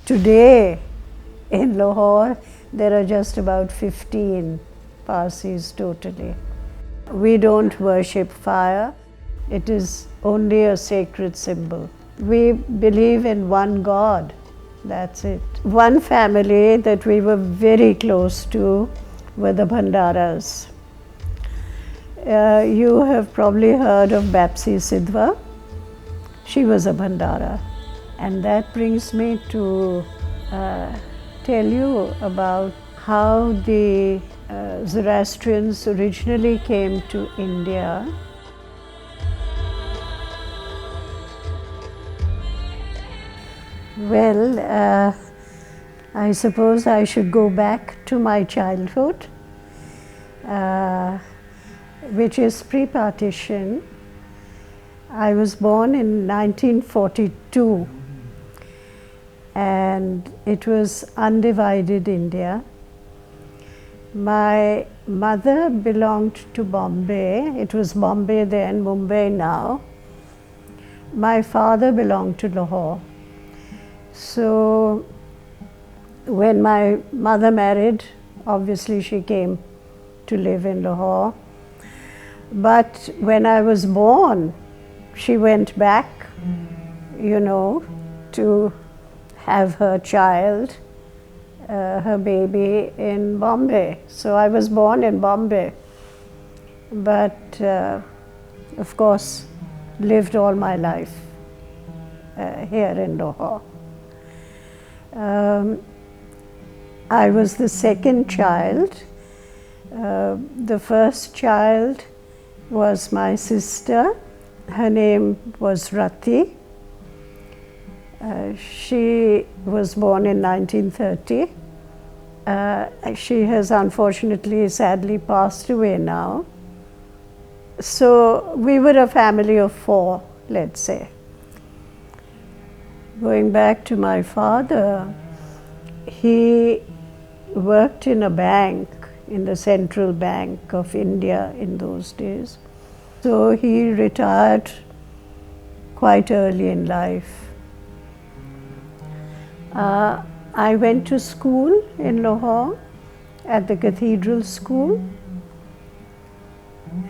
Today in Lahore, there are just about 15 Parsis totally. We don't worship fire. It is only a sacred symbol. We believe in one God. That's it. One family that we were very close to were the Bhandaras. You have probably heard of Bapsi Sidhwa. She was a Bhandara. And that brings me to tell you about how the Zoroastrians originally came to India. Well, I suppose I should go back to my childhood, which is pre-partition. I was born in 1942, and it was undivided India. My mother belonged to Bombay. It was Bombay then, Mumbai now. My father belonged to Lahore. So when my mother married, obviously she came to live in Lahore. But when I was born, she went back, you know, to have her child, her baby in Bombay. So I was born in Bombay, but of course lived all my life here in Lahore. I was the second child. The first child was my sister. Her name was Rati. She was born in 1930. She has unfortunately, sadly passed away now. So we were a family of 4, let's say. Going back to my father, he worked in a bank, in the Central Bank of India in those days. So he retired quite early in life. I went to school in Lahore at the Cathedral School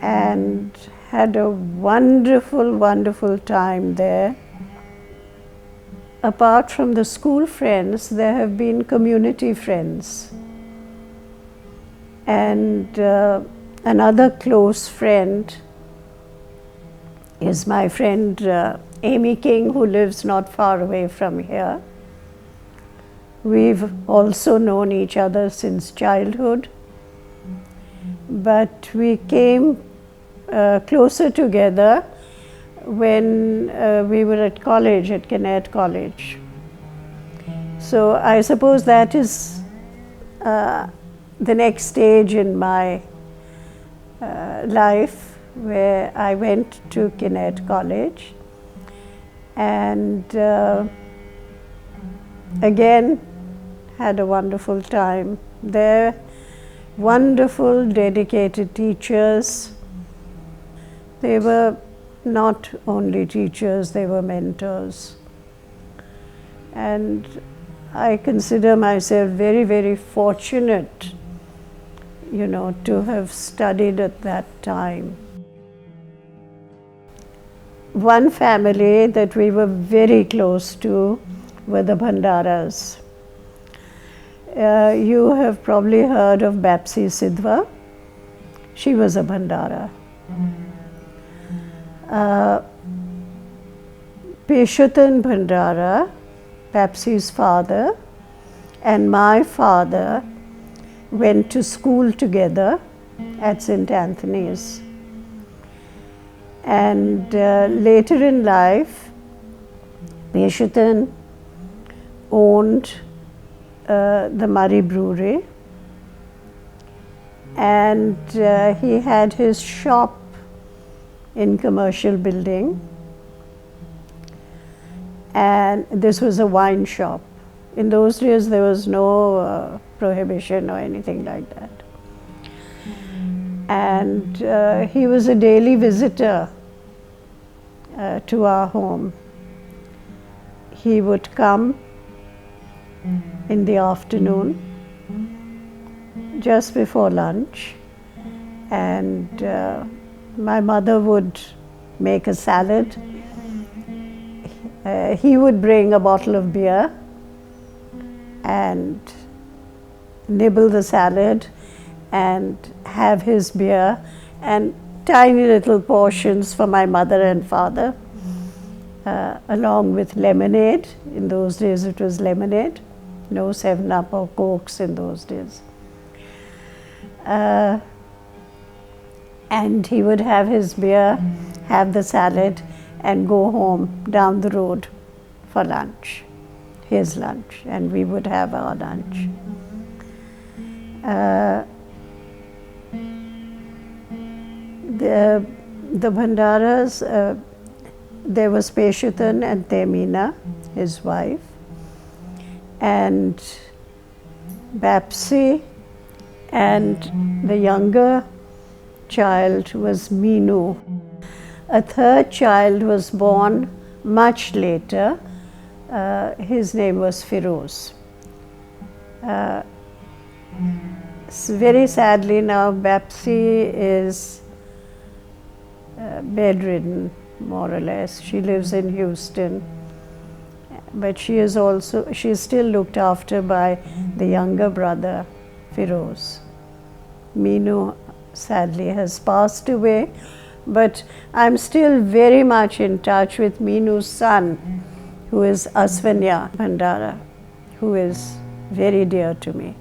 and had a wonderful, wonderful time there. Apart from the school friends, there have been community friends. And another close friend is my friend Amy King, who lives not far away from here. We've also known each other since childhood, but we came closer together when we were at college, at Kinnaird College. So I suppose that is the next stage in my life, where I went to Kinnaird College and again had a wonderful time there. Wonderful, dedicated teachers. They were not only teachers, they were mentors. And I consider myself very, very fortunate, you know, to have studied at that time. One family that we were very close to were the Bhandaras. You have probably heard of Bapsi Sidhwa. She was a Bhandara. Peshutan Bhandara, Bapsi's father, and my father went to school together at St. Anthony's. And later in life, Peshutan owned the Murray Brewery, and he had his shop in Commercial Building, and this was a wine shop. In those days there was no prohibition or anything like that. And he was a daily visitor to our home. He would come in the afternoon, just before lunch, and my mother would make a salad. He would bring a bottle of beer and nibble the salad and have his beer, and tiny little portions for my mother and father, along with lemonade. In those days it was lemonade, no 7-Up or Cokes in those days. And he would have his beer, have the salad, and go home down the road for lunch, his lunch, and we would have our lunch. The Bhandaras, there was Peshutan and Temina, his wife, and Bapsi, and the younger child was Meenu. A third child was born much later. His name was Firoz. Very sadly now, Bapsi is bedridden, more or less. She lives in Houston, but she is still looked after by the younger brother, Firoz. Meenu sadly has passed away, but I'm still very much in touch with Meenu's son, who is Aswanya Bhandara, who is very dear to me.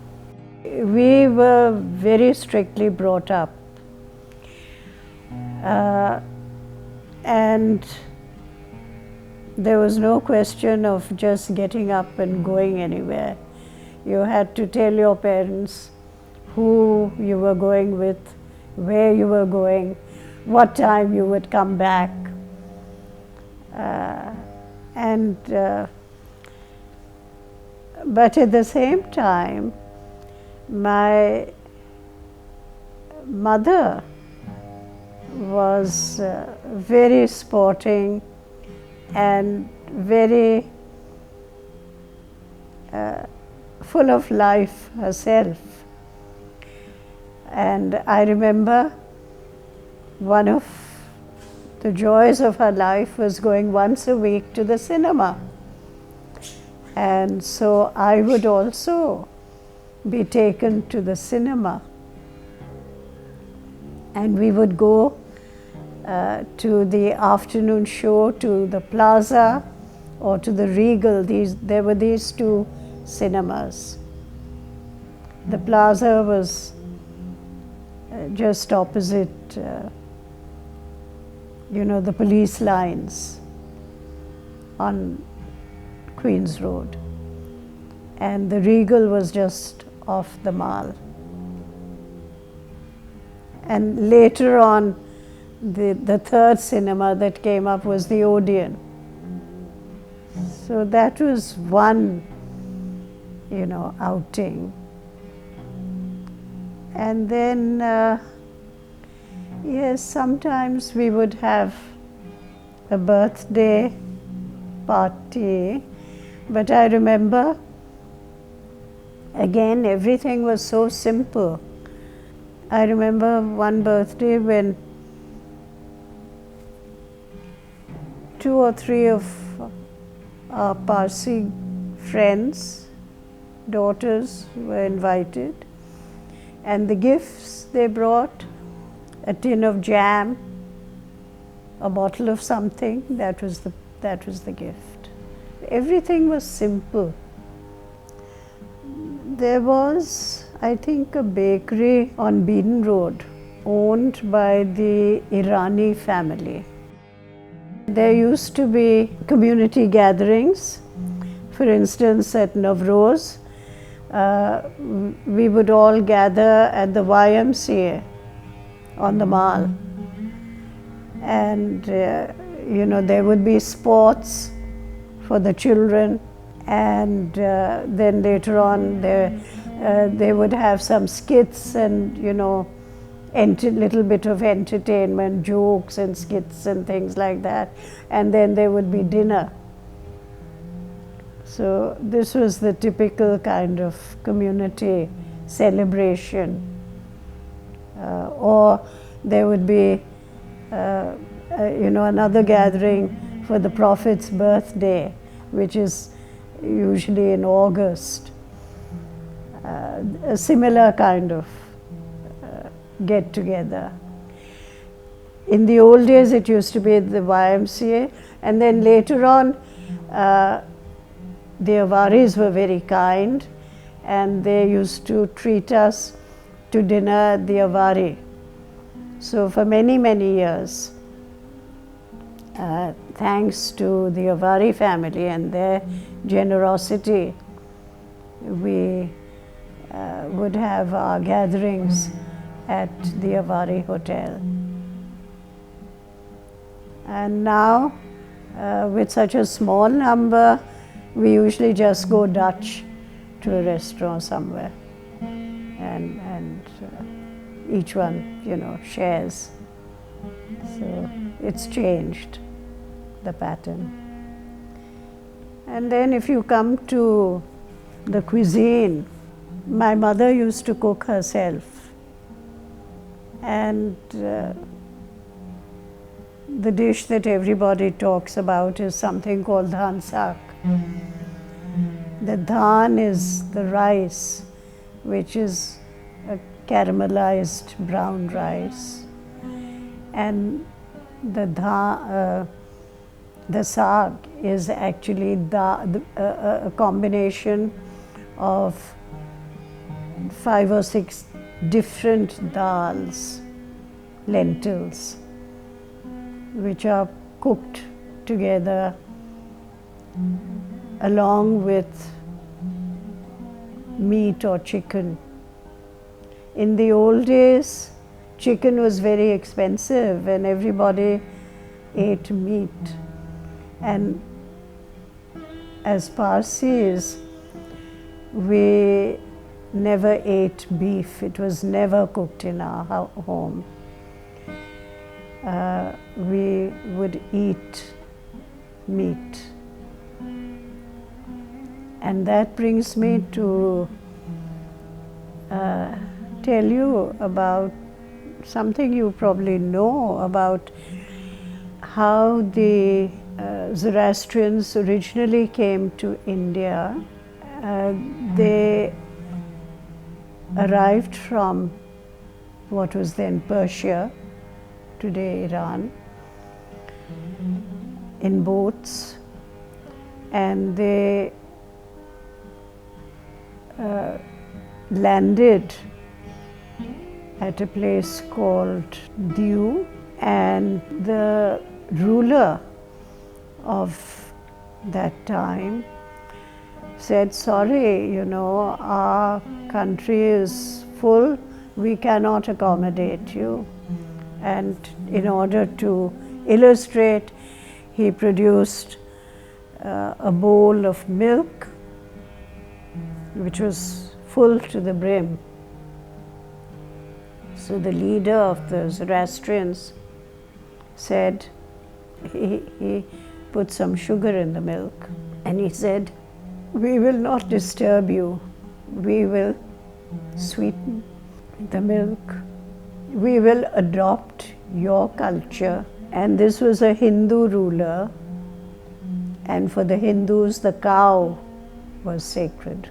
We were very strictly brought up, and there was no question of just getting up and going anywhere. You had to tell your parents who you were going with, where you were going, what time you would come back. But at the same time, my mother was very sporting and very full of life herself. And I remember one of the joys of her life was going once a week to the cinema. And so I would also be taken to the cinema. And we would go to the afternoon show, to the Plaza or to the Regal. There were these two cinemas. The Plaza was just opposite, the police lines on Queen's Road. And the Regal was just off the Mall. And later on, the third cinema that came up was the Odeon. So that was one, outing. And then, yes, sometimes we would have a birthday party, but I remember, again, everything was so simple. I remember one birthday when 2 or 3 of our Parsi friends, daughters, were invited, and the gifts they brought, a tin of jam, a bottle of something, that was the gift. Everything was simple. There was, I think, a bakery on Beeden Road owned by the Irani family. There used to be community gatherings. For instance, at Navroz, we would all gather at the YMCA on the Mall. And, there would be sports for the children. And then later on, they would have some skits and, little bit of entertainment, jokes and skits and things like that. And then there would be dinner. So this was the typical kind of community celebration. Or there would be, another gathering for the Prophet's birthday, which is usually in August. A similar kind of get together. In the old days, it used to be the YMCA, and then later on, the Awaris were very kind, and they used to treat us to dinner at the Avari. So for many, many years, thanks to the Avari family and their generosity, we would have our gatherings at the Avari Hotel. And now, with such a small number, we usually just go Dutch to a restaurant somewhere, and each one, shares. So it's changed, the pattern. And then if you come to the cuisine, my mother used to cook herself, and the dish that everybody talks about is something called dhan sak. The dhan is the rice, which is a caramelized brown rice, and the saag is actually a combination of 5 or 6 different dals, lentils, which are cooked together along with meat or chicken. In the old days, chicken was very expensive and everybody ate meat. And as Parsis, we never ate beef. It was never cooked in our home. We would eat meat. And that brings me to tell you about something you probably know about how the Zoroastrians originally came to India. They arrived from what was then Persia, today Iran, in boats, and they landed at a place called Diu, and the ruler of that time said, sorry, our country is full, we cannot accommodate you. And in order to illustrate, he produced a bowl of milk, which was full to the brim. So the leader of the Zoroastrians said, he put some sugar in the milk, and he said, we will not disturb you, we will sweeten the milk, we will adopt your culture. And this was a Hindu ruler, and for the Hindus the cow was sacred.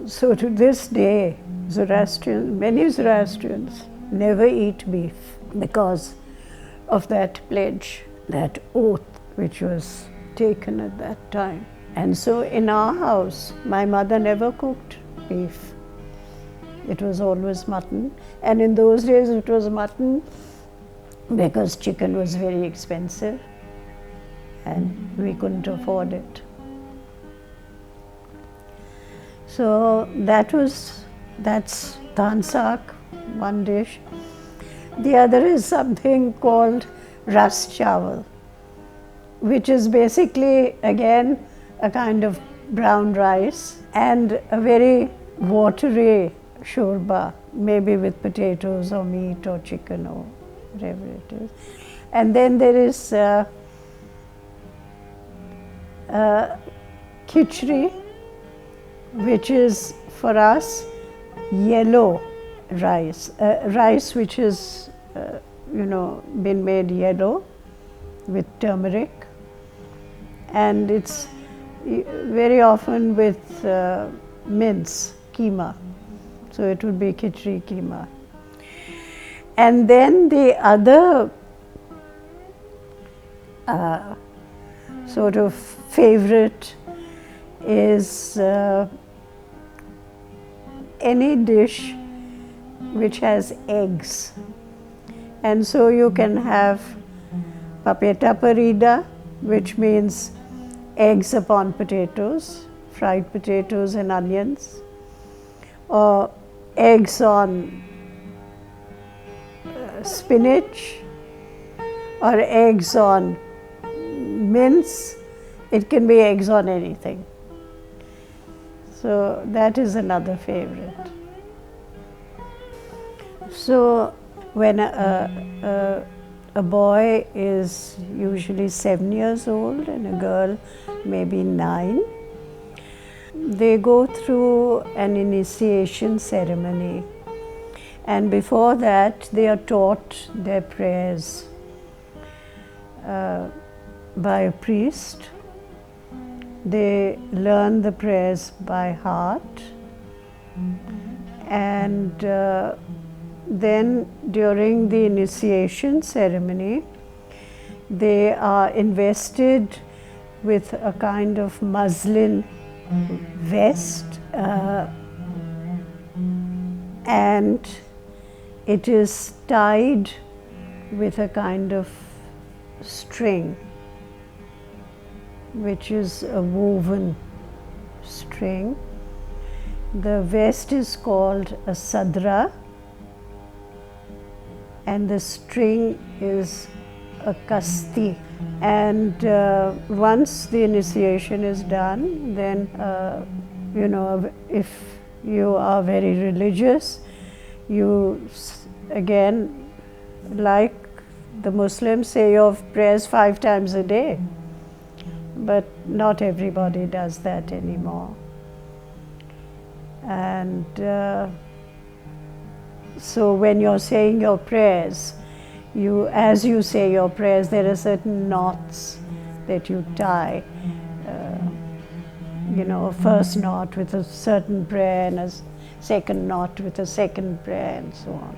So to this day, many Zoroastrians never eat beef because of that pledge, that oath which was taken at that time. And so in our house, my mother never cooked beef. It was always mutton. And in those days it was mutton because chicken was very expensive and we couldn't afford it. So that's dhan sak, one dish. The other is something called ras chawal, which is basically, again, a kind of brown rice and a very watery shorba, maybe with potatoes or meat or chicken or whatever it is. And then there is khichdi, which is for us yellow rice, rice which is been made yellow with turmeric, and it's very often with mince, keema. So it would be khichdi keema. And then the other sort of favorite is any dish which has eggs. And so you can have papeta parida, which means eggs upon potatoes, fried potatoes and onions, or eggs on spinach, or eggs on mince. It can be eggs on anything. So that is another favorite. So when a boy is usually 7 years old and a girl maybe 9, they go through an initiation ceremony, and before that they are taught their prayers by a priest. They learn the prayers by heart, and then during the initiation ceremony they are invested with a kind of muslin vest, and it is tied with a kind of string, which is a woven string. The vest is called a sadra, and the string is a kasti. And once the initiation is done, then if you are very religious, you again, like the Muslims, say your prayers 5 times a day. But not everybody does that anymore. And so when you're saying your prayers, as you say your prayers, there are certain knots that you tie. A first knot with a certain prayer, and a second knot with a second prayer, and so on.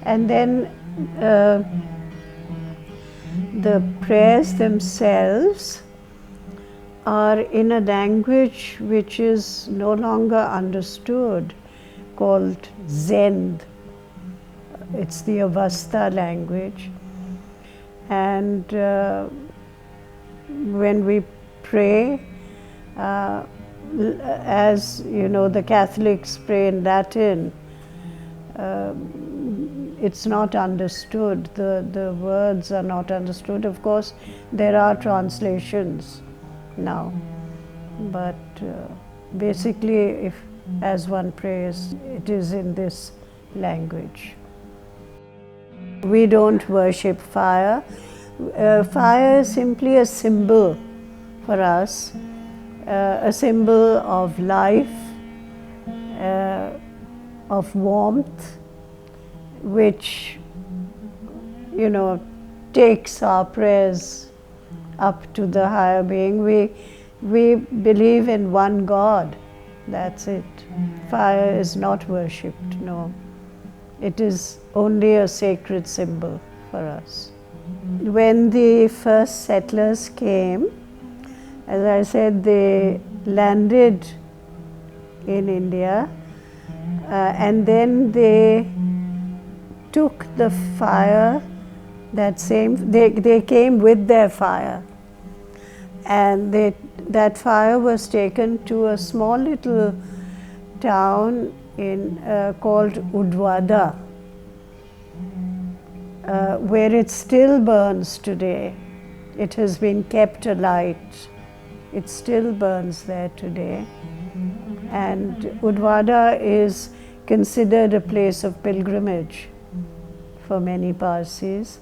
And then the prayers themselves are in a language which is no longer understood, called Zend. It's the Avestam language. And when we pray, as the Catholics pray in Latin, it's not understood. The words are not understood. Of course, there are translations now, but basically, as one prays, it is in this language. We don't worship fire. Fire is simply a symbol for us, a symbol of life, of warmth, which takes our prayers up to the higher being. We believe in one God. That's it. Fire is not worshipped, no. It is only a sacred symbol for us. When the first settlers came, as I said, they landed in India, and then they took the fire, they came with their fire, and that fire was taken to a small little town called Udwada, where it still burns today. It has been kept alight. It still burns there today. And Udwada is considered a place of pilgrimage for many Parsis.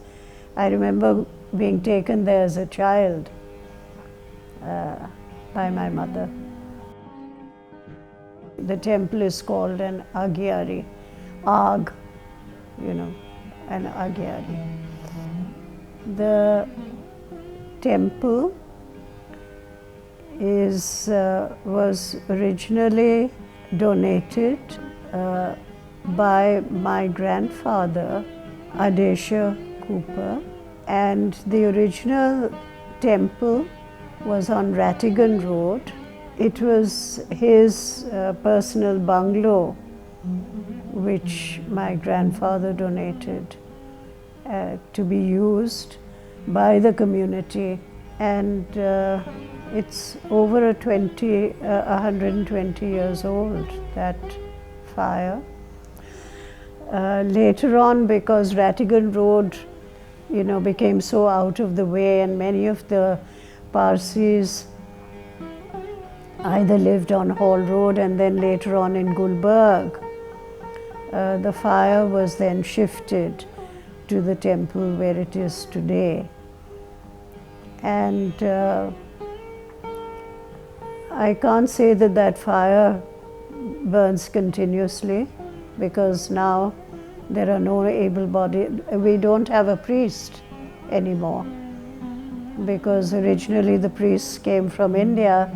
I remember being taken there as a child. by my mother. The temple is called an Agyari, Ag, an Agyari. The temple was originally donated by my grandfather, Adesha Cooper, and the original temple was on Rattigan Road. It was his personal bungalow, which my grandfather donated to be used by the community, and it's over 120 years old, that fire. Later on, because Rattigan Road, became so out of the way, and many of the Parsis either lived on Hall Road and then later on in Gulberg, the fire was then shifted to the temple where it is today. And I can't say that fire burns continuously, because now there are no able-bodied, we don't have a priest anymore, because originally the priests came from India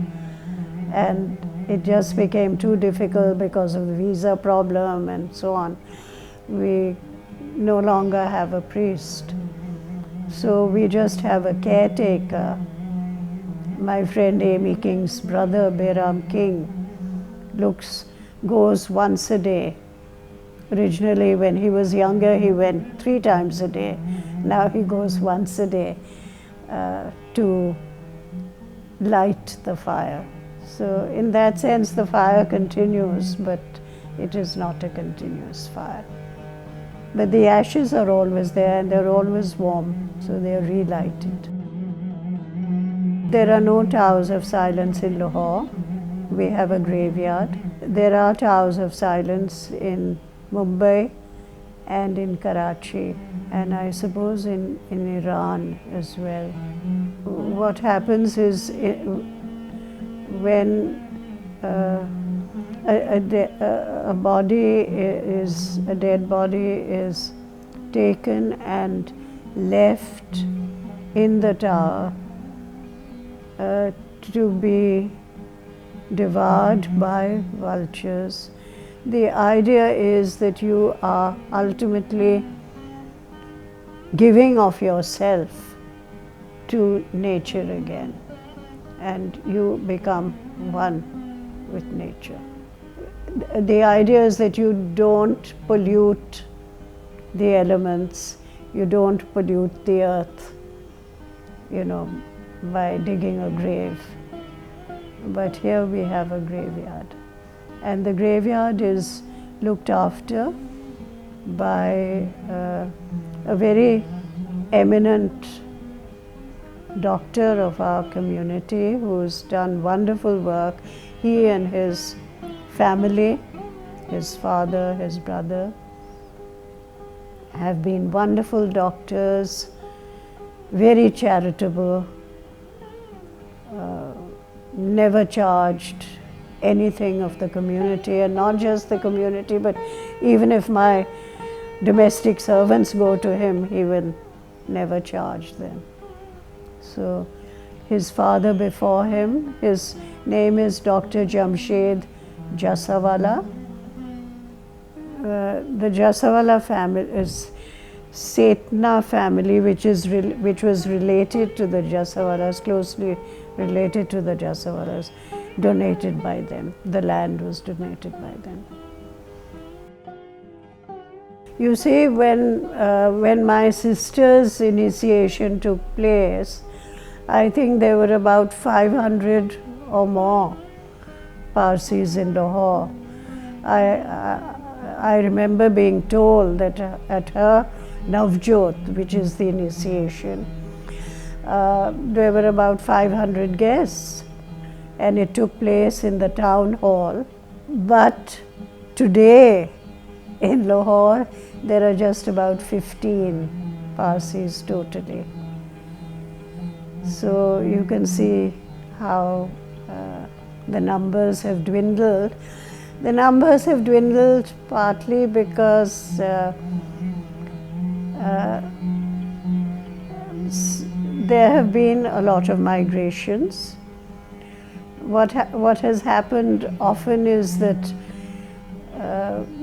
and it just became too difficult because of the visa problem and so on. We no longer have a priest. So we just have a caretaker. My friend Amy King's brother, Behram King, goes once a day. Originally, when he was younger, he went 3 times a day. Now he goes once a day to light the fire. So in that sense, the fire continues, but it is not a continuous fire. But the ashes are always there and they're always warm, so they are relighted. There are no towers of silence in Lahore. We have a graveyard. There are towers of silence in Mumbai and in Karachi, and I suppose in Iran as well. What happens is when a dead body is taken and left in the tower to be devoured by vultures, the idea is that you are ultimately giving of yourself to nature again, and you become one with nature. The idea is that you don't pollute the elements, you don't pollute the earth, by digging a grave. But here we have a graveyard. And the graveyard is looked after by a very eminent doctor of our community who's done wonderful work. He and his family, his father, his brother, have been wonderful doctors, very charitable, never charged anything of the community, and not just the community, but even if my domestic servants go to him, he will never charge them. So his father before him, his name is Dr. Jamshed Jassawala. The Jassawala family is Setna family, which was related to the Jassawalas, closely related to the Jassawalas, donated by them. The land was donated by them. You see, when my sister's initiation took place, I think there were about 500 or more Parsis in Lahore. I remember being told that at her Navjote, which is the initiation, there were about 500 guests, and it took place in the town hall. But today in Lahore, there are just about 15 Parsis totally. So you can see how the numbers have dwindled. The numbers have dwindled partly because there have been a lot of migrations. What has happened often is that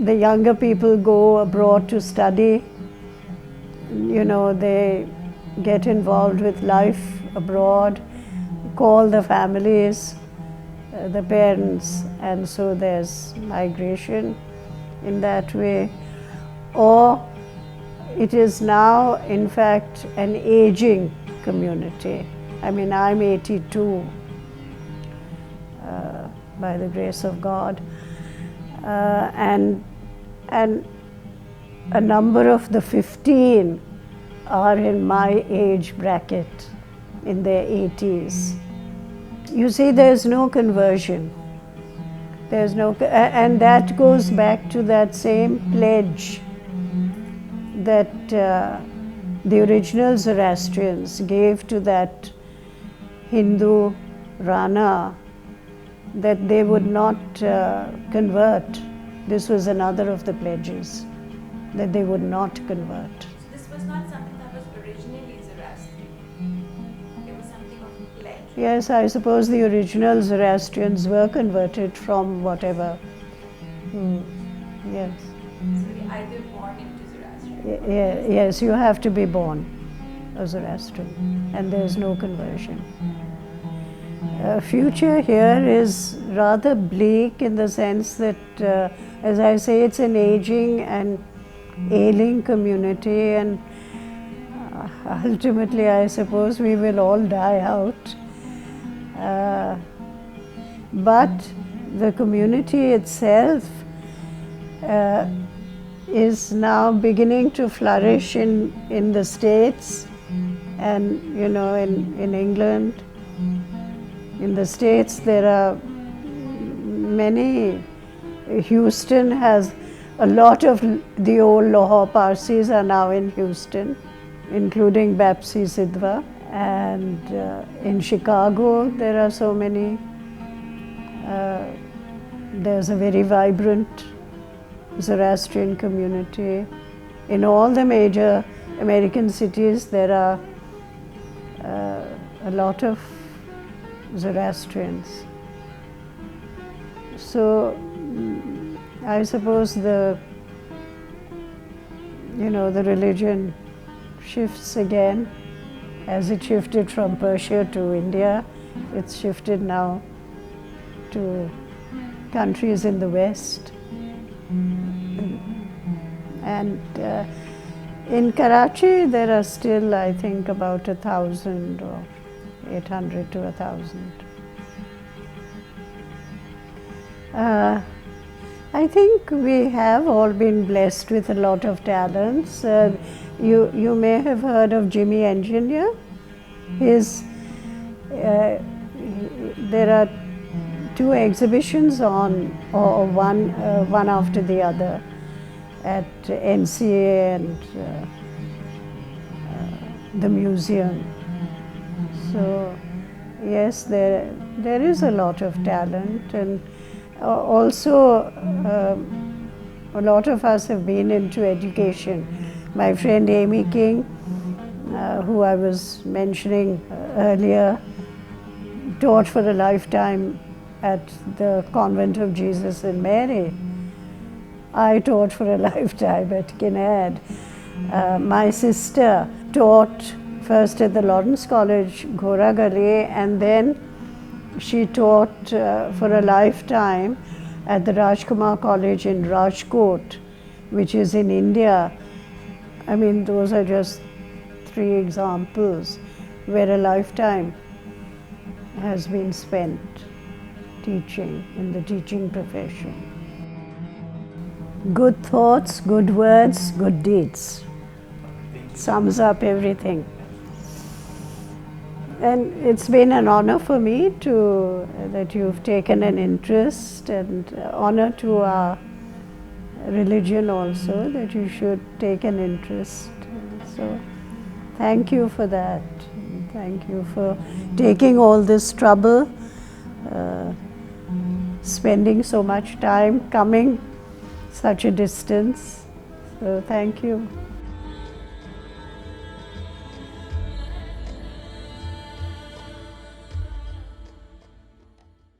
the younger people go abroad to study. You know, they get involved with life abroad, call the families, the parents, and so there's migration in that way. Or it is now, in fact, an aging community. I mean, I'm 82, by the grace of God, and a number of the 15 are in my age bracket, in their 80s. You see, there's no conversion. There's no, and that goes back to that same pledge that the original Zoroastrians gave to that Hindu Rana, that they would not convert. This was another of the pledges, that they would not convert. So this was not something that was originally Zoroastrian. It was something of a pledge. Yes, I suppose the original Zoroastrians were converted from whatever. Yes. So you're either born into Zoroastrian. Yes, you have to be born a Zoroastrian, and there's no conversion. Future here is rather bleak in the sense that, as I say, it's an aging and ailing community, and ultimately I suppose we will all die out. But the community itself is now beginning to flourish in the States, and you know, in England. In the States there are many. Houston has a lot of the old Lahore Parsis are now in Houston, including Bapsi, Sidhwa. And in Chicago there are so many. There's a very vibrant Zoroastrian community. In all the major American cities there are a lot of Zoroastrians. So I suppose the religion shifts again, as it shifted from Persia to India. It's shifted now to countries in the West. And in Karachi there are still, I think, about 1,000 or 800 to 1,000. I think we have all been blessed with a lot of talents. You may have heard of Jimmy Engineer. There are 2 exhibitions on, or one after the other, at NCA and the museum. So yes, there is a lot of talent, and also a lot of us have been into education. My friend Amy King, who I was mentioning earlier, taught for a lifetime at the Convent of Jesus and Mary. I taught for a lifetime at Kinnaird. My sister taught first at the Lawrence College, Ghora Gali, and then she taught for a lifetime at the Rajkumar College in Rajkot, which is in India. I mean, those are just 3 examples where a lifetime has been spent teaching, in the teaching profession. Good thoughts, good words, good deeds. Sums up everything. And it's been an honor for me that you've taken an interest, and honor to our religion also, that you should take an interest. So thank you for that. Thank you for taking all this trouble spending so much time, coming such a distance. So thank you.